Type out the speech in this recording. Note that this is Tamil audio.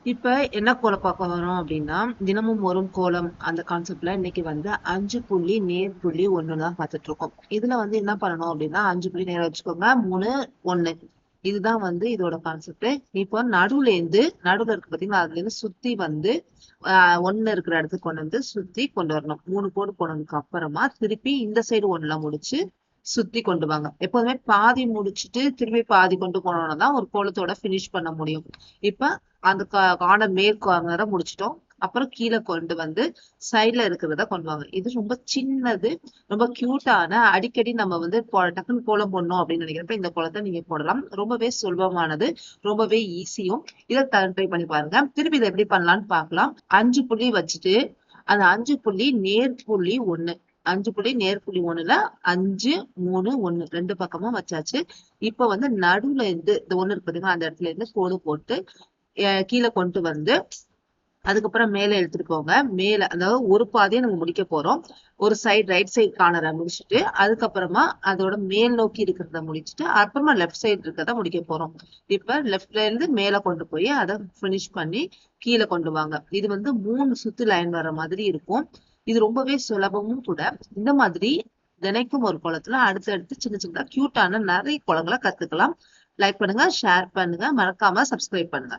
இப்ப என்ன கோலம் பார்க்க வரோம் அப்படின்னா, தினமும் வரும் கோலம் அந்த கான்செப்ட்ல இன்னைக்கு வந்து 5 புள்ளி நேர் புள்ளி 1 தான் பார்த்துட்டு இருக்கோம். இதுல வந்து என்ன பண்ணணும் அப்படின்னா 5 புள்ளி நேரா வச்சுக்கோங்க. 3, 1 இதுதான் வந்து இதோட கான்செப்ட். இப்போ நடுவுல இருக்கு பாத்தீங்களா, அதுல இருந்து சுத்தி வந்து 1 இருக்கிற இடத்துக்கு கொண்டு வந்து சுத்தி கொண்டு வரணும். 3 கோடு போனதுக்கு அப்புறமா திருப்பி இந்த சைடு 1ல முடிச்சு சுத்தி கொண்டு வாங்க. எப்போதுமே பாதி முடிச்சுட்டு திருப்பி பாதி கொண்டு போனோம்னா தான் ஒரு கோலத்தோட ஃபினிஷ் பண்ண முடியும். இப்ப அந்த கார்னர் மேல் கார்னரை முடிச்சிட்டோம். அப்புறம் கீழே கொண்டு வந்து சைட்ல இருக்கிறத கொண்டு வாங்க. இது ரொம்ப சின்னது, ரொம்ப கியூட்டான, அடிக்கடி நம்ம வந்து டக்குன்னு கோலம் போடணும் அப்படின்னு நினைக்கிறப்ப இந்த கோலத்தை நீங்க போடலாம். ரொம்பவே சுலபமானது, ரொம்பவே ஈஸியும். இதை ட்ரை பண்ணி பாருங்க. திருப்பி இதை எப்படி பண்ணலாம்னு பார்க்கலாம். 5 புள்ளி வச்சுட்டு அந்த 5 புள்ளி நேர் புள்ளி 1, 5 புள்ளி நேர் புள்ளி 1ல 5, 3, 1 ரெண்டு பக்கமும் வச்சாச்சு. இப்ப வந்து நடுவுல இருந்து இந்த 1 இருக்கு பாத்தீங்களா, அந்த இடத்துல இருந்து கோடு போட்டு கீழே கொண்டு வந்து அதுக்கப்புறம் மேல எடுத்துட்டு போங்க. மேல அதாவது ஒரு பாதையை நம்ம முடிக்க போறோம். ஒரு சைடு ரைட் சைடு கார்னரை முடிச்சுட்டு அதுக்கப்புறமா அதோட மேல் நோக்கி இருக்கிறத முடிச்சுட்டு அப்புறமா லெஃப்ட் சைடு இருக்கிறத முடிக்க போறோம். இப்ப லெஃப்ட்ல இருந்து மேல கொண்டு போய் அதை பினிஷ் பண்ணி கீழே கொண்டு வாங்க. இது வந்து 3 சுத்து லைன் வர மாதிரி இருக்கும். இது ரொம்பவே சுலபமும் கூட. இந்த மாதிரி தினைக்கும் ஒரு குளத்துல அடுத்தடுத்து சின்ன சின்ன கியூட்டான நிறைய குளங்களை கத்துக்கலாம். லைக் பண்ணுங்க, ஷேர் பண்ணுங்க, மறக்காம சப்ஸ்கிரைப் பண்ணுங்க.